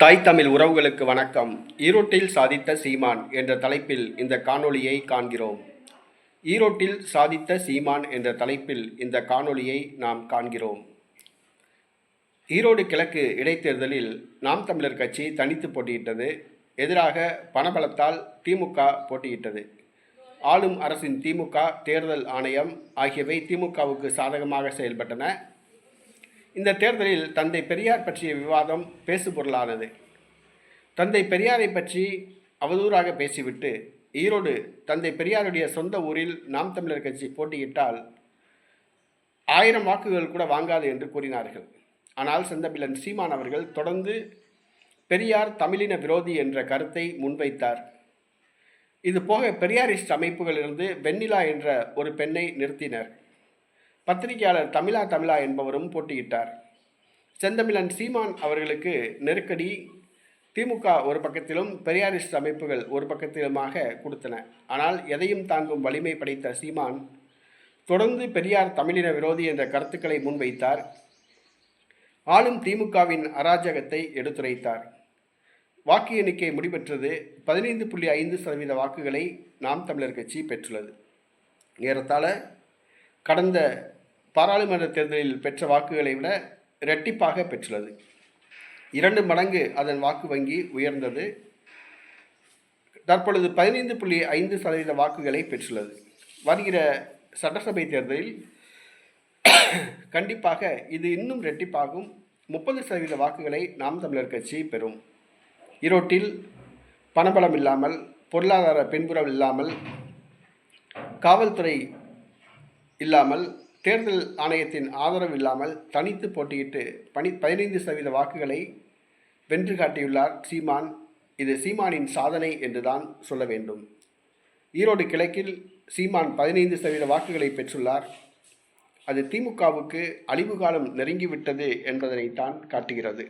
தாய் தமிழ் உறவுகளுக்கு வணக்கம். ஈரோட்டில் சாதித்த சீமான் என்ற தலைப்பில் இந்த காணொளியை காண்கிறோம். ஈரோட்டில் சாதித்த சீமான் என்ற தலைப்பில் இந்த காணொளியை நாம் காண்கிறோம். ஈரோடு கிழக்கு இடைத்தேர்தலில் நாம் தமிழர் கட்சி தனித்து போட்டியிட்டது. எதிராக பணபலத்தால் திமுக போட்டியிட்டது. ஆளும் அரசின் திமுக, தேர்தல் ஆணையம் ஆகியவை திமுகவுக்கு சாதகமாக செயல்பட்டன. இந்த தேர்தலில் தந்தை பெரியார் பற்றிய விவாதம் பேசுபொருளானது. தந்தை பெரியாரை பற்றி அவதூறாக பேசிவிட்டு ஈரோடு தந்தை பெரியாருடைய சொந்த ஊரில் நாம் தமிழர் கட்சி போட்டியிட்டால் 1000 வாக்குகள் கூட வாங்காது என்று கூறினார்கள். ஆனால் செந்தமிழன் சீமான் அவர்கள் தொடர்ந்து பெரியார் தமிழின விரோதி என்ற கருத்தை முன்வைத்தார். இது போக பெரியாரிஸ்ட் அமைப்புகளிலிருந்து வெண்ணிலா என்ற ஒரு பெண்ணை நிறுத்தினர். பத்திரிகையாளர் தமிழா என்பவரும் போட்டியிட்டார். செந்தமிழன் சீமான் அவர்களுக்கு நெருக்கடி திமுக ஒரு பக்கத்திலும் பெரியாரிஸ்ட் அமைப்புகள் ஒரு பக்கத்திலுமாக கொடுத்தன. ஆனால் எதையும் தாங்கும் வலிமை படைத்த சீமான் தொடர்ந்து பெரியார் தமிழின விரோதி என்ற கருத்துக்களை முன்வைத்தார். ஆளும் திமுகவின் அராஜகத்தை எடுத்துரைத்தார். வாக்கு எண்ணிக்கை முடிவெற்றது. 15.5% வாக்குகளை நாம் தமிழர் கட்சி பெற்றுள்ளது. ஏறத்தாழ கடந்த பாராளுமன்ற தேர்தலில் பெற்ற வாக்குகளை விட இரட்டிப்பாக பெற்றுள்ளது. 2 மடங்கு அதன் வாக்கு வங்கி உயர்ந்தது. தற்பொழுது 15.5% வாக்குகளை பெற்றுள்ளது. வருகிற சட்டசபை தேர்தலில் கண்டிப்பாக இது இன்னும் இரட்டிப்பாகும். 30% வாக்குகளை நாம் தமிழர் கட்சி பெறும். ஈரோட்டில் பணபலம் இல்லாமல், பொருளாதார பின்புறம் இல்லாமல், காவல்துறை இல்லாமல், தேர்தல் ஆணையத்தின் ஆதரவு இல்லாமல் தனித்து போட்டியிட்டு 15% வாக்குகளை வென்று காட்டியுள்ளார் சீமான். இது சீமானின் சாதனை என்றுதான் சொல்ல வேண்டும். ஈரோடு கிழக்கில் சீமான் 15% வாக்குகளை பெற்றுள்ளார். அது திமுகவுக்கு அழிவு காலம் நெருங்கிவிட்டது என்பதனைத்தான் காட்டுகிறது.